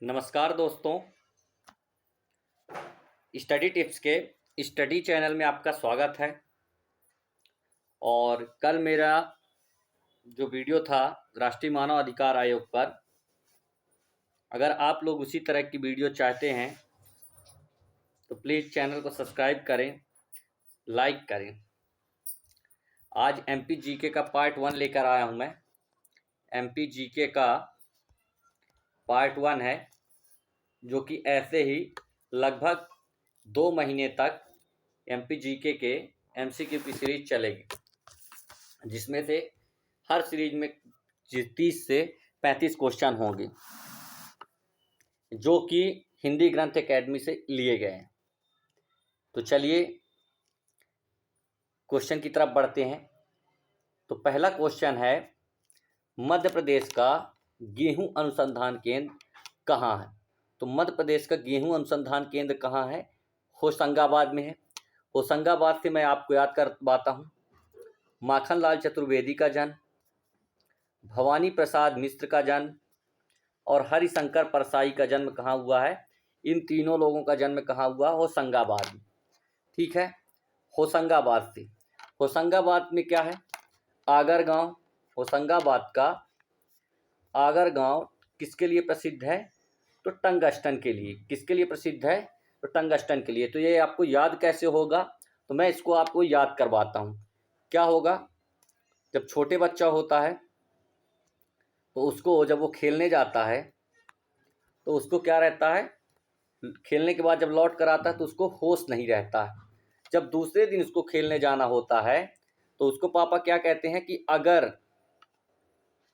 नमस्कार दोस्तों। Study tips के स्टडी चैनल में आपका स्वागत है। और कल मेरा जो वीडियो था राष्ट्रीय मानव अधिकार आयोग पर, अगर आप लोग उसी तरह की वीडियो चाहते हैं तो प्लीज़ चैनल को सब्सक्राइब करें, लाइक करें। आज एमपी जीके का पार्ट 1 लेकर आया हूं मैं। एमपी जीके का पार्ट 1 है, जो कि ऐसे ही लगभग 2 महीने तक एमपी जीके के एमसीक्यू की सीरीज चलेगी, जिसमें से हर सीरीज में 30 से 35 क्वेश्चन होंगे, जो कि हिंदी ग्रंथ एकेडमी से लिए गए हैं। तो चलिए क्वेश्चन की तरफ बढ़ते हैं। तो पहला क्वेश्चन है, मध्य प्रदेश का गेहूं अनुसंधान केंद्र कहाँ है? तो मध्य प्रदेश का गेहूं अनुसंधान केंद्र कहाँ है? होशंगाबाद में है। होशंगाबाद से मैं आपको याद करवाता हूँ, माखनलाल चतुर्वेदी का जन्म, भवानी प्रसाद मिश्र का जन्म और हरिशंकर परसाई का जन्म कहाँ हुआ है? इन तीनों लोगों का जन्म कहाँ हुआ? होशंगाबाद में। ठीक है, होशंगाबाद से। होशंगाबाद में क्या है? आगर गांव। होशंगाबाद का आगर गांव किसके लिए प्रसिद्ध है? तो टंगस्टन के लिए। किसके लिए प्रसिद्ध है? तो टंगस्टन के लिए। तो ये आपको याद कैसे होगा? तो मैं इसको आपको याद करवाता हूँ। क्या होगा? जब छोटे बच्चा होता है तो उसको, जब वो खेलने जाता है तो उसको क्या रहता है, खेलने के बाद जब लौट कर आता है तो उसको होश नहीं रहता है। जब दूसरे दिन उसको खेलने जाना होता है तो उसको पापा क्या कहते हैं कि अगर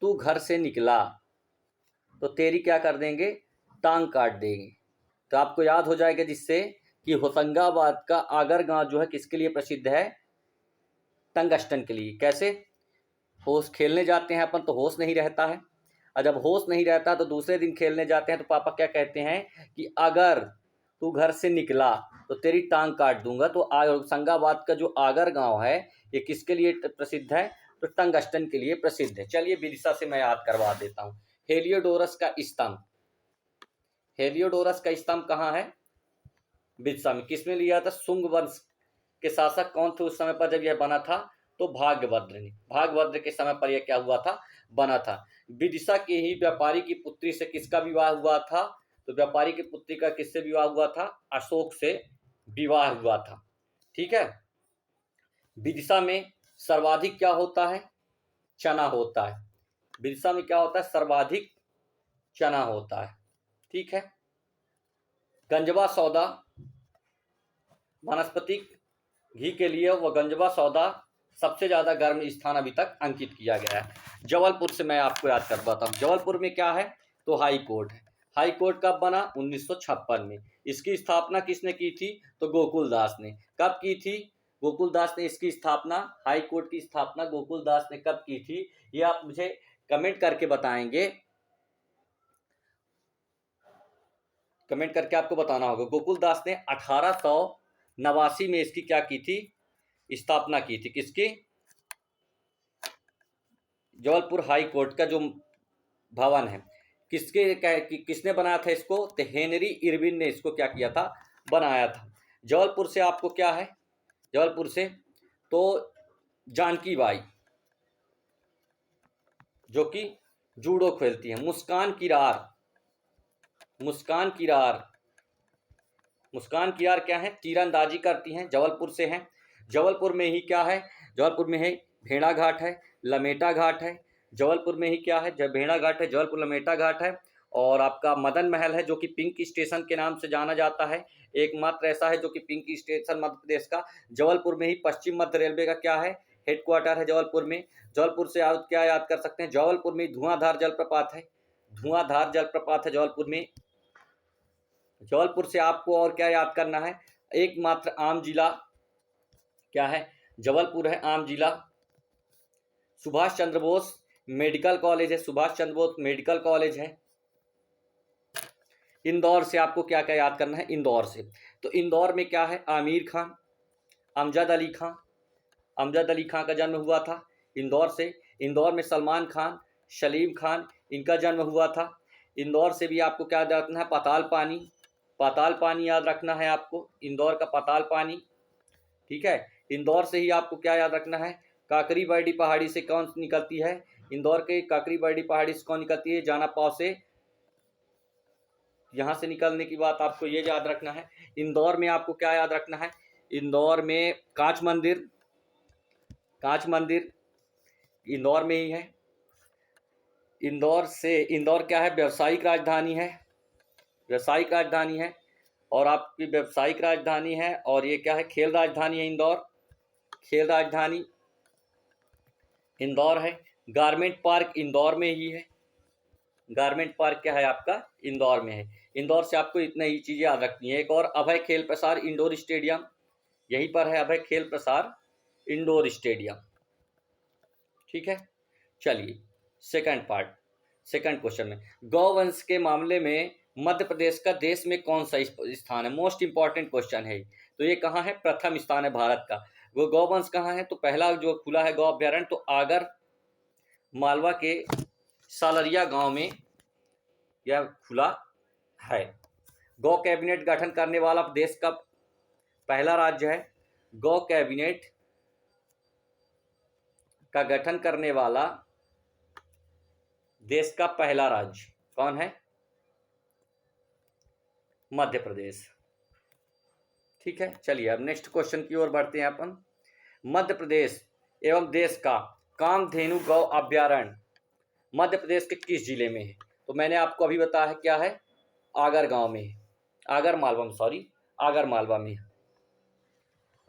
तू घर से निकला तो तेरी क्या कर देंगे? टांग काट देंगे। तो आपको याद हो जाएगा जिससे कि होशंगाबाद का आगर गांव जो है किसके लिए प्रसिद्ध है? टंगस्टन के लिए। कैसे? होश खेलने जाते हैं अपन तो होश नहीं रहता है, और जब होश नहीं रहता तो दूसरे दिन खेलने जाते हैं तो पापा क्या कहते हैं कि अगर तू घर से निकला तो तेरी टांग काट दूंगा। तो होशंगाबाद का जो आगर गांव है ये किसके लिए प्रसिद्ध है? तो टंगस्टन के लिए प्रसिद्ध है। चलिए विदिशा से मैं याद करवा देता हूँ। हेलियोडोरस का स्तंभ। हेलियोडोरस का स्तंभ कहाँ है? विदिशा में। किसने लिया था? शुंग वंश के शासक कौन थे उस समय पर जब यह बना था? तो भाग्यभद्र ने। भाग्यभद्र के समय पर यह क्या हुआ था? बना था। विदिशा के ही व्यापारी की पुत्री से किसका विवाह हुआ था? तो व्यापारी की पुत्री का किससे विवाह हुआ था? अशोक से विवाह हुआ था। ठीक है। विदिशा में सर्वाधिक क्या होता है? चना होता है। विदिशा में क्या होता है? सर्वाधिक चना होता है। ठीक है। गंजवा सौदा वानस्पतिक घी के लिए वह गंजवा सौदा सबसे ज़्यादा गर्म स्थान अभी तक अंकित किया गया है। जबलपुर से मैं आपको याद करवाता हूँ। जबलपुर में क्या है? तो हाई कोर्ट है। हाई कोर्ट कब बना? 1956 में। इसकी स्थापना किसने की थी? तो गोकुलदास ने। कब की थी? गोकुलदास ने इसकी स्थापना, हाई कोर्ट की स्थापना गोकुलदास ने कब की थी? ये आप मुझे कमेंट करके बताएंगे। कमेंट करके आपको बताना होगा। गोकुलदास ने 1889 में इसकी क्या की थी? स्थापना की थी। किसकी? जबलपुर हाई कोर्ट का जो भवन है, किसने बनाया था इसको? तो हेनरी इरविन ने इसको क्या किया था? बनाया था। जबलपुर से आपको क्या है? जबलपुर से तो जानकी बाई, जो कि जूडो खेलती है। मुस्कान किरार। मुस्कान किरार। मुस्कान किरार क्या है? तीरंदाजी करती हैं। जबलपुर से हैं। जबलपुर में ही क्या है? जबलपुर में है भेड़ा घाट है, लमेटा घाट है। जबलपुर में ही क्या है? जब भेड़ा घाट है, जबलपुर लमेटा घाट है। और आपका मदन महल है, जो कि पिंक स्टेशन के नाम से जाना जाता है। एकमात्र ऐसा है जो कि पिंक स्टेशन मध्य प्रदेश का। जबलपुर में ही पश्चिम मध्य रेलवे का क्या है? हेडक्वार्टर है जबलपुर में। जबलपुर से आप क्या याद कर सकते हैं? जबलपुर में धुआंधार जलप्रपात है। धुआंधार जलप्रपात है जबलपुर में। जबलपुर से आपको और क्या याद करना है? एकमात्र आम जिला क्या है? जबलपुर है आम जिला। सुभाष चंद्र बोस मेडिकल कॉलेज है। सुभाष चंद्र बोस मेडिकल कॉलेज है। इंदौर से आपको क्या क्या याद करना है? इंदौर से तो इंदौर में क्या है? आमिर खान, अमजद अली खां। अमजद अली खां का जन्म हुआ था इंदौर से। इंदौर में सलमान खान, सलीम खान, इनका जन्म हुआ था। इंदौर से भी आपको क्या याद रखना है, पाताल पानी, पाताल पानी याद रखना है आपको, इंदौर का पाताल पानी। ठीक है, इंदौर से ही आपको क्या याद रखना है, काकरी बरडी पहाड़ी से कौन निकलती है, इंदौर के काकरी बरडी पहाड़ी से कौन निकलती है, जाना पाव से, यहाँ से निकलने की बात आपको ये याद रखना है। इंदौर में आपको क्या याद रखना है, इंदौर में कांच मंदिर, कांच मंदिर इंदौर में ही है। इंदौर क्या है, व्यावसायिक राजधानी है, व्यावसायिक राजधानी है, और आपकी व्यावसायिक राजधानी है, और ये क्या है, खेल राजधानी है इंदौर, खेल राजधानी इंदौर है। गारमेंट पार्क इंदौर में ही है, गारमेंट पार्क क्या है आपका, इंदौर में है। इंदौर से आपको इतना ही चीज़ें याद रखनी है। एक और, अभय खेल प्रसार इंडोर स्टेडियम, यहीं पर है अभय खेल प्रसार इंडोर स्टेडियम। ठीक है, चलिए सेकंड पार्ट, सेकंड क्वेश्चन में, गौवंश के मामले में मध्य प्रदेश का देश में कौन सा स्थान है, मोस्ट इंपॉर्टेंट क्वेश्चन है। तो ये कहाँ है, प्रथम स्थान है भारत का। वो गौवंश कहाँ है, तो पहला जो खुला है गौ अभ्यारण्य तो आगर मालवा के सालरिया गांव में यह खुला है। गौ कैबिनेट गठन करने वाला देश का पहला राज्य है, गौ कैबिनेट का गठन करने वाला देश का पहला राज्य कौन है, मध्य प्रदेश। ठीक है, चलिए अब नेक्स्ट क्वेश्चन की ओर बढ़ते हैं अपन। मध्य प्रदेश एवं देश का कामधेनु गौ अभ्यारण्य मध्य प्रदेश के किस जिले में है, तो मैंने आपको अभी बताया क्या है, आगर गांव में है, आगर मालवा में, सॉरी आगर मालवा में।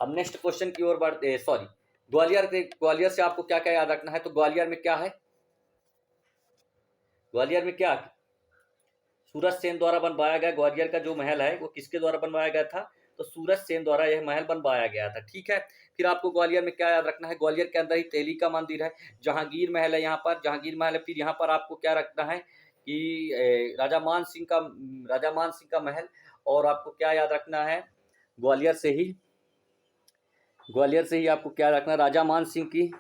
अब नेक्स्ट क्वेश्चन की ओर बढ़ते, सॉरी ग्वालियर से आपको क्या क्या याद रखना है, तो ग्वालियर में क्या है, ग्वालियर में क्या, सूरज सेन द्वारा बनवाया गया ग्वालियर का जो महल है वो किसके द्वारा बनवाया गया था, तो सूरज सेन द्वारा यह महल बनवाया गया था। ठीक है, फिर आपको ग्वालियर में क्या याद रखना है, ग्वालियर के अंदर ही तेली का मंदिर है, जहांगीर महल है, यहाँ पर जहांगीर महल है। फिर यहाँ पर आपको क्या रखना है कि राजा मान सिंह का महल, और आपको क्या याद रखना है, ग्वालियर से ही आपको क्या रखना है, राजा मान सिंह की,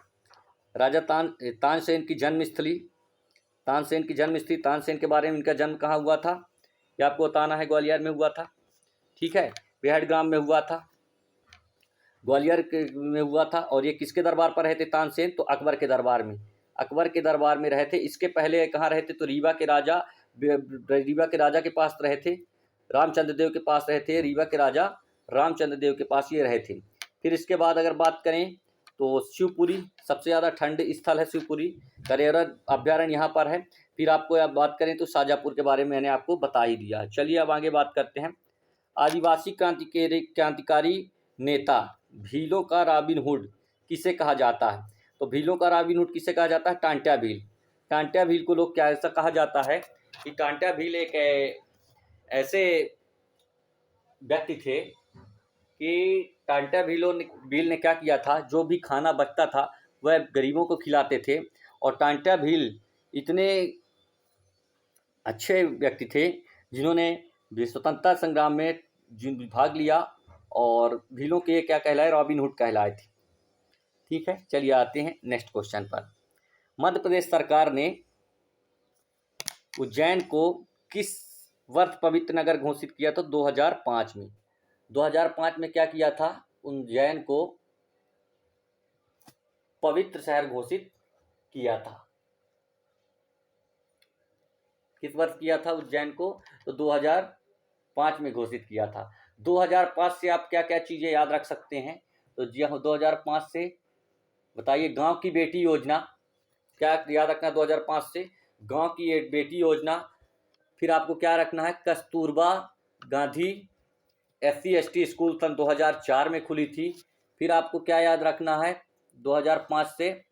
राजा तानसेन की जन्मस्थली, तानसेन के बारे में, इनका जन्म कहाँ हुआ था ये आपको बताना है, ग्वालियर में हुआ था। ठीक है, बेहड ग्राम में हुआ था, ग्वालियर में हुआ था। और ये किसके दरबार पर रहे थे तानसेन, तो अकबर के दरबार में, अकबर के दरबार में रहे थे। इसके पहले कहाँ रहे थे, तो रीवा के राजा के पास रहे थे, रामचंद्र देव के पास रहे थे, रीवा के राजा रामचंद्र देव के पास ये रहे थे। फिर इसके बाद अगर बात करें तो शिवपुरी, सबसे ज़्यादा ठंड स्थल है शिवपुरी, करेरा अभ्यारण्य यहाँ पर है। फिर आपको अब बात करें तो शाजापुर के बारे में मैंने आपको बता ही दिया। चलिए अब आगे बात करते हैं। आदिवासी क्रांतिकारी नेता भीलों का रॉबिन हुड किसे कहा जाता है, तो भीलों का रॉबिन हुड किसे कहा जाता है, टांट्या भील। टांट्या भील को लोग क्या ऐसा कहा जाता है कि टांट्या भील एक ऐसे व्यक्ति थे कि टांट्या भील ने क्या किया था, जो भी खाना बचता था वह गरीबों को खिलाते थे। और टांट्या भील इतने अच्छे व्यक्ति थे जिन्होंने स्वतंत्रता संग्राम में भाग लिया, और भीलों के क्या कहलाए, रॉबिन हुड कहलाए थे। ठीक है, चलिए आते हैं नेक्स्ट क्वेश्चन पर। मध्य प्रदेश सरकार ने उज्जैन को किस वर्ष पवित्र नगर घोषित किया, तो 2005 में। 2005 में क्या किया था, उज्जैन को पवित्र शहर घोषित किया था। किस वर्ष किया था उज्जैन को, तो 2005 में घोषित किया था। 2005 से आप क्या क्या चीज़ें याद रख सकते हैं, तो जी हाँ, 2005 से बताइए, गांव की बेटी योजना, क्या याद रखना है 2005 से, गांव की बेटी योजना। फिर आपको क्या रखना है, कस्तूरबा गांधी SC/ST स्कूल सन 2004 में खुली थी। फिर आपको क्या याद रखना है 2005 से,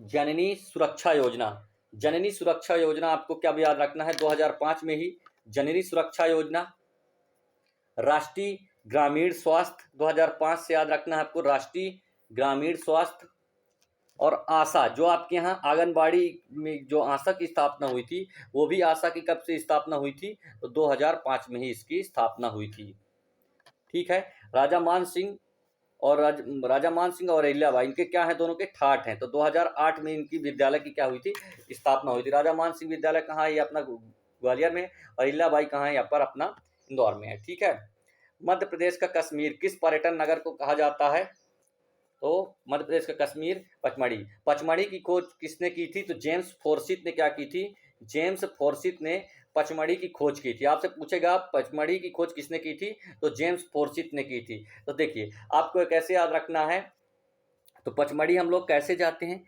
जननी सुरक्षा योजना। जननी सुरक्षा योजना आपको क्या याद रखना है 2005 में ही, जननी सुरक्षा योजना। राष्ट्रीय ग्रामीण स्वास्थ्य 2005 से याद रखना है आपको, राष्ट्रीय ग्रामीण स्वास्थ्य। और आशा, जो आपके यहाँ आंगनबाड़ी में जो आशा की स्थापना हुई थी, वो भी आशा की कब से स्थापना हुई थी, तो 2005 में ही इसकी स्थापना हुई थी। ठीक है, राजा मान सिंह और राजा मान सिंह और अहिल्याबाई, इनके क्या है, दोनों के ठाठ हैं। तो 2008 में इनकी विद्यालय की क्या हुई थी, स्थापना हुई थी। राजा मान सिंह विद्यालय कहाँ है, ये अपना ग्वालियर में, और अहिल्याबाई कहाँ है, यहाँ पर अपना इंदौर में है। ठीक है। मध्य प्रदेश का कश्मीर किस पर्यटन नगर को कहा जाता है, तो मध्य प्रदेश का कश्मीर पचमढ़ी। पचमढ़ी की खोज किसने की थी, तो जेम्स फोर्सिथ ने क्या की थी, जेम्स फोर्सिथ ने पचमढ़ी की खोज की थी। आपसे पूछेगा पचमढ़ी की खोज किसने की थी, तो जेम्स फोर्सिथ ने की थी। तो देखिए आपको कैसे याद रखना है, तो पचमढ़ी हम लोग कैसे जाते हैं,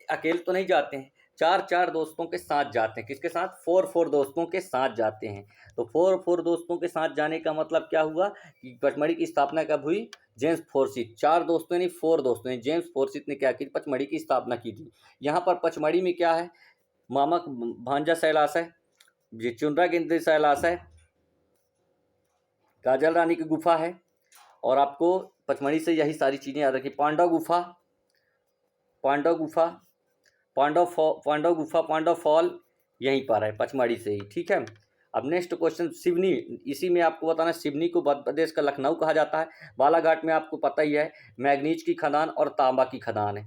अकेले तो नहीं जाते हैं, चार चार दोस्तों के साथ जाते हैं। किसके साथ, फोर दोस्तों के साथ जाते हैं। तो फोर दोस्तों के साथ जाने का मतलब क्या हुआ कि पचमढ़ी की स्थापना कब हुई, जेम्स फोर्सिथ, चार दोस्तों ने, फोर दोस्तों ने, जेम्स फोर्सिथ ने क्या की, पचमढ़ी की स्थापना की थी। यहाँ पर पचमढ़ी में क्या है, मामक भांजा शैलाश है, ये चुनरा गिनती शैलाश है, काजल रानी की गुफा है, और आपको पचमढ़ी से यही सारी चीज़ें याद रखी। पांडव गुफा, पांडव गुफा, पांडव गुफा, पांडव फॉल यहीं पर है पचमढ़ी से ही। ठीक है। अब नेक्स्ट क्वेश्चन, सिवनी, इसी में आपको बताना, सिवनी को मध्य प्रदेश का लखनऊ कहा जाता है। बालाघाट में आपको पता ही है मैग्नीज की खदान और तांबा की खदान है।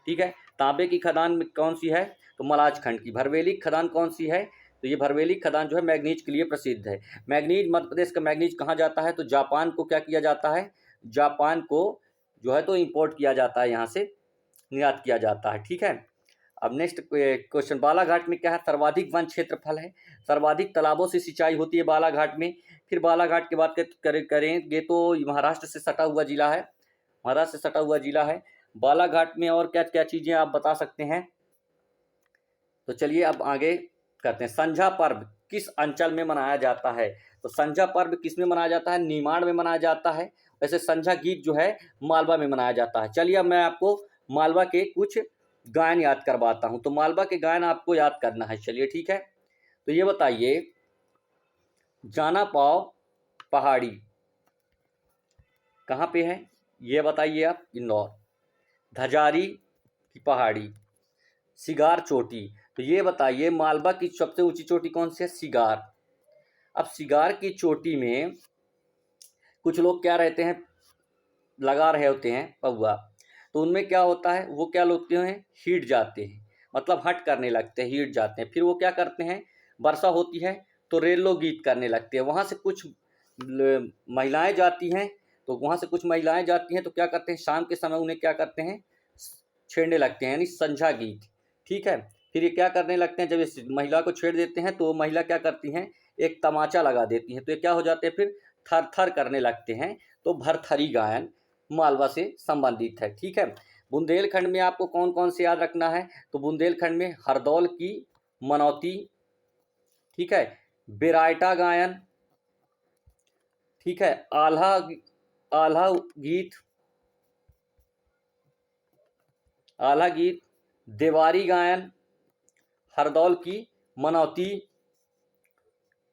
ठीक है। तांबे की खदान में कौन सी है, तो मलाज खंड की। भरवेली खदान कौन सी है, तो ये भरवेली खदान जो है मैग्नीज के लिए प्रसिद्ध है। मैग्नीज, मध्य प्रदेश का मैग्नीज कहाँ जाता है, तो जापान को क्या किया जाता है, जापान को जो है तो इम्पोर्ट किया जाता है, यहाँ से निर्यात किया जाता है। ठीक है। अब नेक्स्ट क्वेश्चन, बालाघाट में क्या है, सर्वाधिक वन क्षेत्रफल है, सर्वाधिक तालाबों से सिंचाई होती है बालाघाट में। फिर बालाघाट की बात करेंगे तो महाराष्ट्र से सटा हुआ जिला है, महाराष्ट्र से सटा हुआ जिला है। बालाघाट में और क्या क्या चीज़ें आप बता सकते हैं, तो चलिए अब आगे करते हैं। संझा पर्व किस अंचल में मनाया जाता है, तो संझा पर्व किस में मनाया जाता है, निमाड़ में मनाया जाता है। वैसे संझा गीत जो है मालवा में मनाया जाता है। चलिए अब मैं आपको मालवा के कुछ गायन याद करवाता हूँ। तो मालवा के गायन आपको याद करना है। चलिए ठीक है। तो ये बताइए, जाना पाव पहाड़ी कहाँ पे है, ये बताइए आप, इंदौर। धजारी की पहाड़ी, सिगार चोटी, तो ये बताइए मालवा की सबसे ऊंची चोटी कौन सी है, सिगार। अब सिगार की चोटी में कुछ लोग क्या रहते हैं, लगा रहे होते हैं पौआ, तो उनमें क्या होता है, वो क्या होते हैं, हीट जाते हैं, मतलब हट करने लगते हैं, हीट जाते हैं। फिर वो क्या करते हैं, वर्षा होती है तो रेलो गीत करने लगते हैं। वहाँ से कुछ महिलाएं जाती हैं, तो वहाँ से कुछ महिलाएं जाती हैं तो क्या करते हैं, शाम के समय उन्हें क्या करते हैं, छेड़ने लगते हैं, यानी संझा गीत। ठीक है। फिर ये क्या करने लगते हैं, जब इस महिला को छेड़ देते हैं तो महिला क्या करती हैं, एक तमाचा लगा देती हैं, तो ये क्या हो जाते हैं, फिर थर थर करने लगते हैं। तो भरथरी गायन मालवा से संबंधित है। ठीक है। बुंदेलखंड में आपको कौन कौन से याद रखना है, तो बुंदेलखंड में हरदौल की मनौती, ठीक है, बेरायटा गायन, ठीक है, आल्हा, आल्हा गीत, आल्हा गीत, देवारी गायन, हरदौल की मनौती,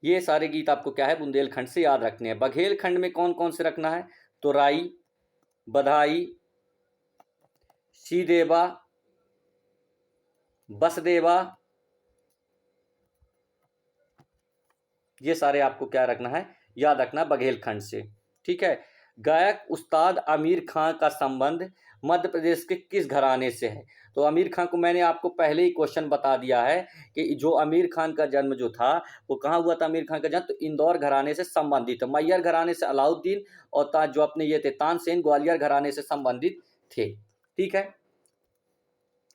ये सारे गीत आपको क्या है, बुंदेलखंड से याद रखने हैं। बघेलखंड में कौन कौन से रखना है, तो राई, बधाई, सीदेवा, बसदेवा, ये सारे आपको क्या रखना है, याद रखना बघेलखंड से। ठीक है। गायक उस्ताद आमिर खान का संबंध मध्य प्रदेश के किस घराने से है, तो आमिर खान को मैंने आपको पहले ही क्वेश्चन बता दिया है कि जो आमिर खान का जन्म जो था वो कहाँ हुआ था, आमिर खान का जन्म तो इंदौर घराने से संबंधित है। मैयर घराने से अलाउद्दीन, और जो अपने ये थे तानसेन, ग्वालियर घराने से संबंधित थे। ठीक है।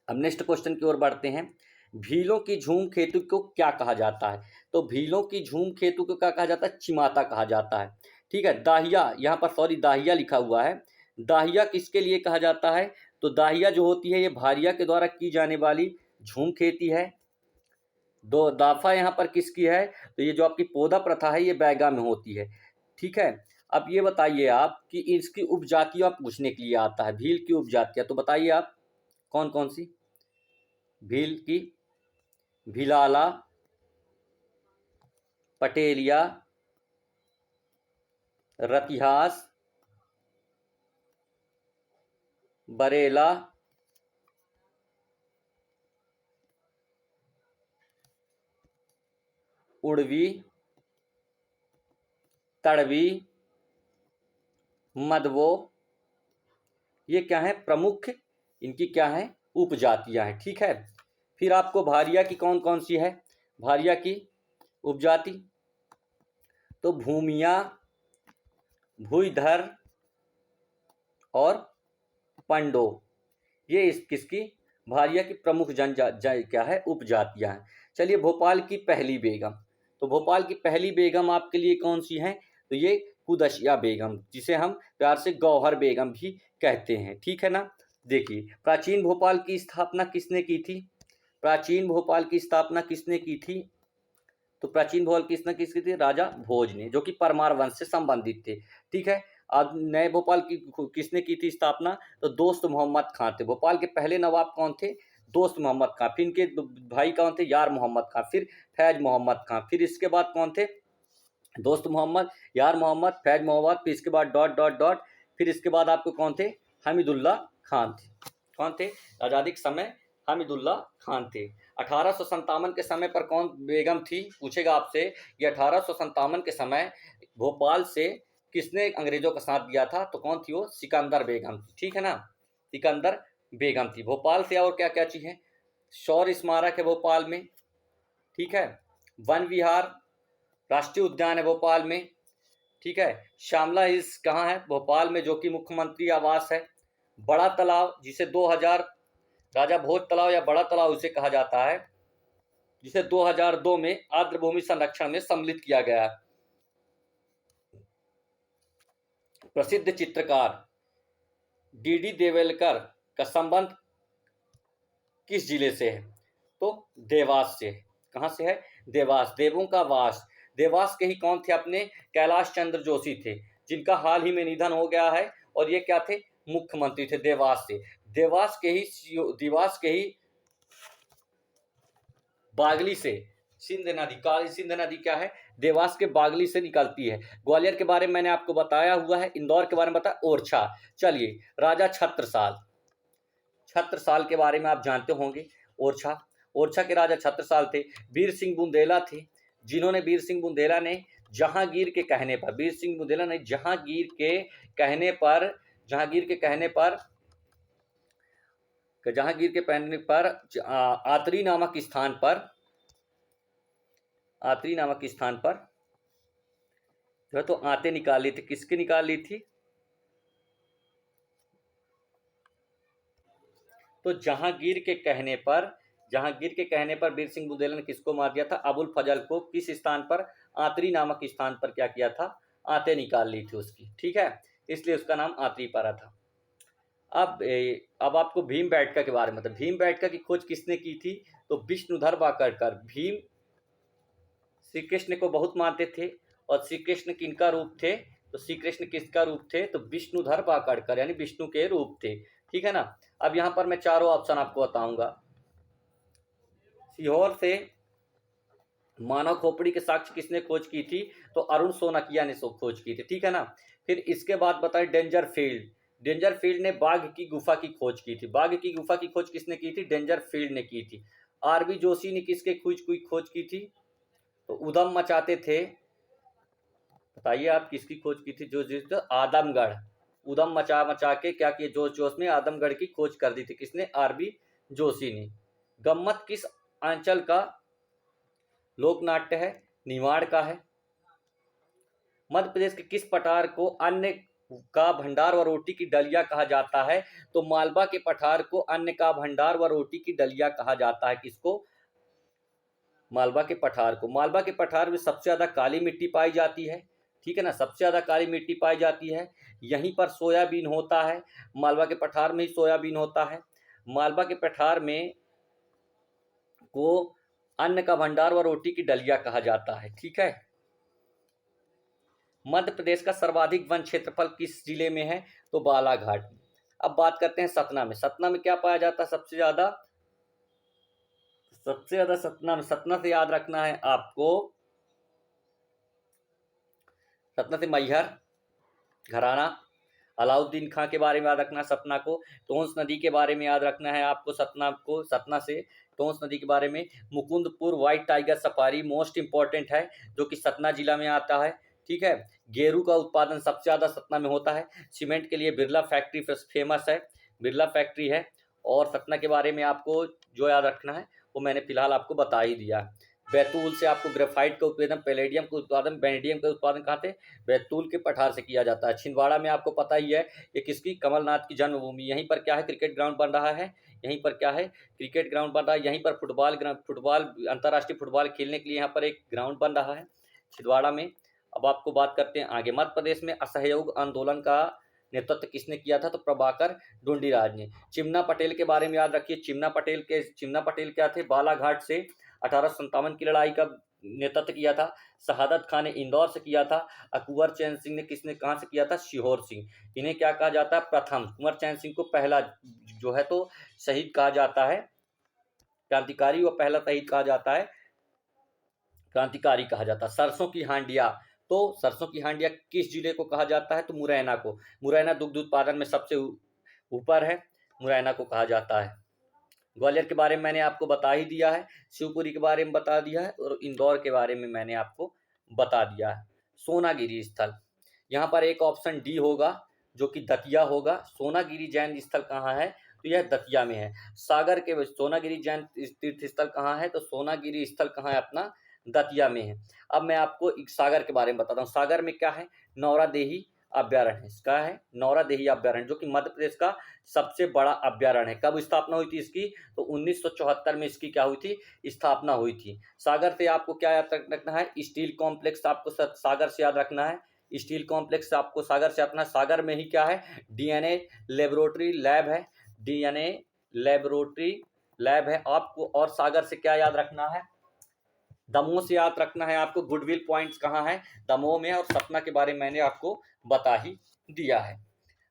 अब नेक्स्ट क्वेश्चन की ओर बढ़ते हैं। भीलों की झूम खेतु को क्या कहा जाता है, तो भीलों की झूम खेतु को क्या कहा जाता है, चिमाता कहा जाता है। ठीक है। दाहिया, यहाँ पर सॉरी दाहिया लिखा हुआ है, दाहिया किसके लिए कहा जाता है, तो दाहिया जो होती है ये भारिया के द्वारा की जाने वाली झूम खेती है। दो दाफा यहाँ पर किसकी है, तो ये जो आपकी पौधा प्रथा है ये बैगा में होती है। ठीक है। अब ये बताइए आप कि इसकी उपजातियाँ पूछने के लिए आता है, भील की उपजातियाँ, तो बताइए आप कौन कौन सी, भील की, भिलाला, पटेलिया, रतिहास, बरेला, उड़वी, तड़वी, मदवो, ये क्या है, प्रमुख इनकी क्या है, उपजातियां हैं। ठीक है, फिर आपको भारिया की कौन कौन सी है, भारिया की उपजाति, तो भूमिया, भूइधर और पंडो, ये इस किसकी, भारिया की प्रमुख क्या है, उपजातियां हैं। चलिए भोपाल की पहली बेगम, तो भोपाल की पहली बेगम आपके लिए कौन सी है, तो ये कुदशिया बेगम, जिसे हम प्यार से गौहर बेगम भी कहते हैं। ठीक है ना। देखिए प्राचीन भोपाल की स्थापना किसने की थी, प्राचीन भोपाल की स्थापना किसने की थी, तो प्राचीन भोपाल किसकी थी, राजा भोज ने, जो कि परमार वंश से संबंधित थे। ठीक है। अब नए भोपाल की किसने की थी स्थापना, तो दोस्त मोहम्मद खां थे। भोपाल के पहले नवाब कौन थे, दोस्त मोहम्मद खां, फिर इनके भाई कौन थे, यार मोहम्मद खां, फिर फैज मोहम्मद खां, फिर इसके बाद कौन थे, दोस्त मोहम्मद, यार मोहम्मद, फैज मोहम्मद, फिर इसके बाद डॉट डॉट डॉट, फिर इसके बाद आपको कौन थे, हमीदुल्ला खान थे। कौन थे, आज़ादी के समय हमीदुल्ला खान थे। 1857 के समय पर कौन बेगम थी, पूछेगा आपसे, ये 1857 के समय भोपाल से किसने अंग्रेजों का साथ दिया था, तो कौन थी वो, सिकंदर बेगम थी। ठीक है ना, सिकंदर बेगम थी। भोपाल से और क्या क्या चीज़ है, शौर्य स्मारक है भोपाल में। ठीक है, वन विहार, राष्ट्रीय उद्यान है भोपाल में। ठीक है, श्यामला हिल्स कहाँ है, भोपाल में, जो कि मुख्यमंत्री आवास है। बड़ा तालाब, जिसे 2000 राजा भोज तालाब या बड़ा तालाब उसे कहा जाता है, जिसे 2002 में आर्द्रभूमि संरक्षण में सम्मिलित किया गया। प्रसिद्ध चित्रकार डीडी देवलकर का संबंध किस जिले से है, तो देवास से। कहाँ से है, देवास, देवों का वास। देवास के ही कौन थे अपने, कैलाश चंद्र जोशी थे, जिनका हाल ही में निधन हो गया है, और ये क्या थे, मुख्यमंत्री थे देवास से। देवास के ही बागली से सिंध नदी, काली सिंध नदी क्या है, देवास के बागली से निकलती है। ग्वालियर के बारे में मैंने आपको बताया हुआ है, इंदौर के बारे में बताया, ओरछा। चलिए राजा छत्रसाल, छत्रसाल के बारे में आप जानते होंगे, ओरछा, ओरछा के राजा छत्रसाल थे। वीर सिंह बुंदेला थे, जिन्होंने, वीर सिंह बुंदेला ने जहांगीर के कहने पर, वीर सिंह बुंदेला ने जहांगीर के कहने पर, जहांगीर के कहने पर आतरी नामक स्थान पर, आतरी नामक स्थान पर जो है तो आते निकाल ली थी। किसके निकाल ली थी, तो जहांगीर के कहने पर, जहांगीर के कहने पर वीर सिंह बुंदेला ने किसको मार दिया था, अबुल फजल को। किस स्थान पर, आतरी नामक स्थान पर क्या किया था, आते निकाल ली थी उसकी। ठीक है, इसलिए उसका नाम आतरी पड़ा था। अब आपको भीमबेटका के बारे में, मतलब भीमबेटका की खोज किसने की थी, तो विष्णुधर वाकड़कर। भीम श्री कृष्ण को बहुत मानते थे, और श्री कृष्ण किनका रूप थे, तो श्री कृष्ण किसका रूप थे, तो विष्णुधर वाकड़कर, यानी विष्णु के रूप थे। ठीक है ना। अब यहाँ पर मैं चारों ऑप्शन आपको बताऊंगा। सीहोर से मानव खोपड़ी के साक्ष्य किसने खोज की थी, तो अरुण सोनकिया ने खोज की थी। ठीक है ना। फिर इसके बाद बताए डेंजर फील्ड, डेंजर फील्ड ने बाघ की गुफा की खोज की थी। बाघ की गुफा की खोज किसने की थी, डेंजर फील्ड ने की थी। आरबी जोशी ने किसके खोज की थी, तो उधम मचाते थे, बताइए आप किसकी खोज की थी, जो जिस आदमगढ़, उधम मचा मचा के क्या किए, जोश जोश में आदमगढ़ की खोज कर दी थी, किसने, आरबी जोशी ने। गम्मत किस अंचल का लोक नाट्य है, निवाड़ का है। मध्य प्रदेश के किस पठार को अन्न का भंडार व रोटी की डलिया कहा जाता है, तो मालवा के पठार को अन्न का भंडार व रोटी की डलिया कहा जाता है। किसको, मालवा के पठार को। मालवा के पठार में सबसे ज्यादा काली मिट्टी पाई जाती है। ठीक है ना, सबसे ज्यादा काली मिट्टी पाई जाती है। यहीं पर सोयाबीन होता है, मालवा के पठार में ही सोयाबीन होता है। मालवा के पठार में को अन्न का भंडार व रोटी की डलिया कहा जाता है। ठीक है। मध्य प्रदेश का सर्वाधिक वन क्षेत्रफल किस जिले में है, तो बालाघाट। अब बात करते हैं सतना में। सतना में क्या पाया जाता है सबसे ज्यादा, सतना में, सतना से याद रखना है आपको, सतना से मैहर घराना, अलाउद्दीन खां के बारे में याद रखना है सतना को। टोंस नदी के बारे में याद रखना है आपको सतना को, सतना से टोंस नदी के बारे में। Mukundpur white tiger safari most important है, जो कि सतना जिला में आता है। ठीक है। गेरू का उत्पादन सबसे ज़्यादा सतना में होता है। सीमेंट के लिए बिरला फैक्ट्री फेमस है, बिरला फैक्ट्री है। और सतना के बारे में आपको जो याद रखना है वो मैंने फिलहाल आपको बता ही दिया। बैतूल से आपको ग्रेफाइट का उत्पादन, पैलेडियम का उत्पादन, वेनेडियम का उत्पादन कहाँ से? बैतूल के पठार से किया जाता है। छिंदवाड़ा में आपको पता ही है ये किसकी? कमलनाथ की जन्मभूमि। यहीं पर क्या है? क्रिकेट ग्राउंड बन रहा है। यहीं पर क्या है? क्रिकेट ग्राउंड बन रहा है। यहीं पर फुटबॉल अंतर्राष्ट्रीय फुटबॉल खेलने के लिए यहाँ पर एक ग्राउंड बन रहा है छिंदवाड़ा में। अब आपको बात करते हैं आगे। मध्य प्रदेश में असहयोग आंदोलन का नेतृत्व किसने किया था? तो प्रभाकर ढूंढीराज ने। चिमना पटेल के बारे में याद रखिए। चिमना पटेल क्या थे? बालाघाट से 1857 की लड़ाई का नेतृत्व किया था। शहादत खान ने इंदौर से किया था। कुंवर चैन सिंह ने कहाँ से किया था? सीहोर सिंह। इन्हें क्या कहा जाता है? प्रथम। कुंवर चैन सिंह को पहला जो है तो शहीद कहा जाता है, क्रांतिकारी, व पहला शहीद कहा जाता है, क्रांतिकारी कहा जाता है। सरसों की हांडिया, तो सरसों की हांडिया किस जिले को कहा जाता है? तो मुरैना को। मुरैना दुग्ध उत्पादन में सबसे ऊपर है, मुरैना को कहा जाता है। ग्वालियर के बारे में मैंने आपको बता ही दिया है, शिवपुरी के बारे में बता दिया है, और इंदौर के बारे में मैंने आपको बता दिया है। सोनागिरी स्थल, यहाँ पर एक ऑप्शन डी होगा जो कि दतिया होगा। सोनागिरी जैन स्थल कहाँ है? तो यह दतिया में है। सागर के सोनागिरी जैन तीर्थ स्थल कहाँ है? तो सोनागिरी स्थल कहाँ है अपना? दतिया में है। अब मैं आपको सागर के बारे में बताता हूँ। सागर में क्या है? नौरादेही अभ्यारण्य है। इसका है नौरादेही अभ्यारण्य, जो कि मध्य प्रदेश का सबसे बड़ा अभ्यारण्य है। कब स्थापना हुई थी इसकी? तो 1974 में इसकी क्या हुई थी? स्थापना हुई थी। सागर से आपको क्या याद रखना है? स्टील कॉम्प्लेक्स आपको सागर से याद रखना है। स्टील कॉम्प्लेक्स आपको सागर से अपना, सागर में ही क्या है? डीएनए लेबोरेटरी लैब है, डीएनए लेबोरेटरी लैब है आपको। और सागर से क्या याद रखना है? दमोह से याद रखना है आपको। गुडविल पॉइंट्स कहाँ है? दमोह में। और सतना के बारे में मैंने आपको बता ही दिया है।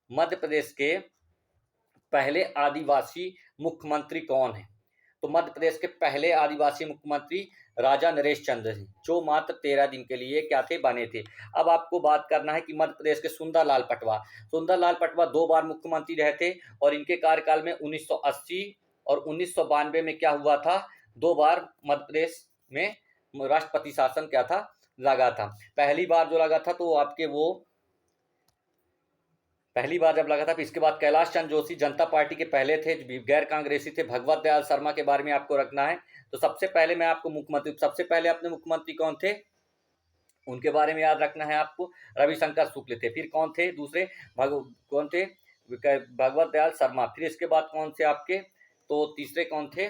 मध्य प्रदेश के पहले आदिवासी मुख्यमंत्री कौन है? तो मध्य प्रदेश के पहले आदिवासी मुख्यमंत्री राजा नरेश चंद्र हैं, जो मात्र 13 दिन के लिए क्या थे? बने थे। अब आपको बात करना है कि मध्य प्रदेश के सुंदरलाल पटवा 2 बार मुख्यमंत्री रहे थे, और इनके कार्यकाल में 1980 और 1992 में क्या हुआ था? 2 बार मध्य प्रदेश में राष्ट्रपति शासन क्या था? लगा था। पहली बार जो लगा था तो आपके वो पहली बार जब लगा था, फिर इसके बाद कैलाश चंद्र जोशी जनता पार्टी के पहले थे, गैर कांग्रेसी थे। भगवत दयाल शर्मा के बारे में आपको रखना है। तो सबसे पहले मैं आपको सबसे पहले अपने मुख्यमंत्री कौन थे उनके बारे में याद रखना है आपको। रविशंकर शुक्ल थे। फिर कौन थे दूसरे? कौन थे? भगवत दयाल शर्मा। फिर इसके बाद कौन से आपके? तो तीसरे कौन थे?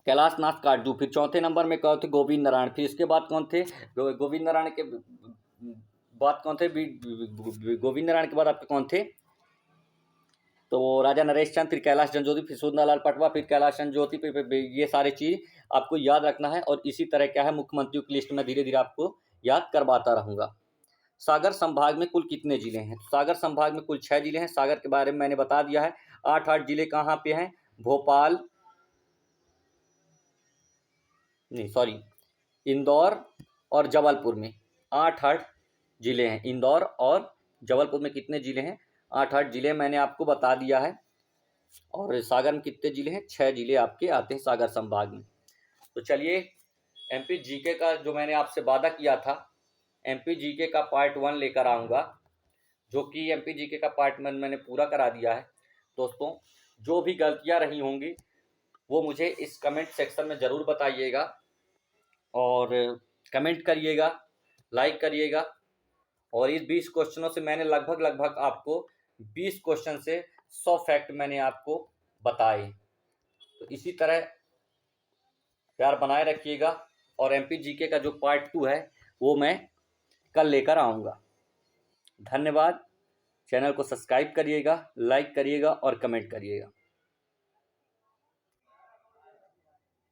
कैलाश नाथ काटजू। फिर चौथे नंबर में कौन थे? गोविंद नारायण। फिर इसके बाद कौन थे? गोविंद नारायण के बाद कौन थे? गोविंद नारायण के बाद आपके कौन थे? तो राजा नरेश चंद, फिर कैलाश चंद्र ज्योति, फिर सुंदरलाल पटवा, फिर कैलाश चंद्र ज्योति। फिर ये सारे चीज़ आपको याद रखना है। और इसी तरह क्या है, मुख्यमंत्रियों की लिस्ट में धीरे धीरे आपको याद करवाता रहूँगा। सागर संभाग में कुल कितने जिले हैं? सागर संभाग में कुल 6 जिले हैं। सागर के बारे में मैंने बता दिया है। 8 जिले कहाँ पे हैं? भोपाल, नहीं सॉरी, इंदौर और जबलपुर में 8 जिले हैं। इंदौर और जबलपुर में कितने जिले हैं? 8 जिले मैंने आपको बता दिया है। और सागर में कितने जिले हैं? 6 जिले आपके आते हैं सागर संभाग में। तो चलिए, एमपी जीके का जो मैंने आपसे वादा किया था, एमपी जीके का पार्ट 1 लेकर आऊँगा, जो कि एमपी जीके का पार्ट 1 मैंने पूरा करा दिया है। दोस्तों, जो भी गलतियाँ रही होंगी वो मुझे इस कमेंट सेक्शन में ज़रूर बताइएगा, और कमेंट करिएगा, लाइक करिएगा। और इस 20 क्वेश्चनों से मैंने लगभग आपको 20 क्वेश्चन से 100 फैक्ट मैंने आपको बताए। तो इसी तरह प्यार बनाए रखिएगा। और एमपी जीके का जो पार्ट 2 है वो मैं कल लेकर आऊँगा। धन्यवाद। चैनल को सब्सक्राइब करिएगा, लाइक करिएगा और कमेंट करिएगा।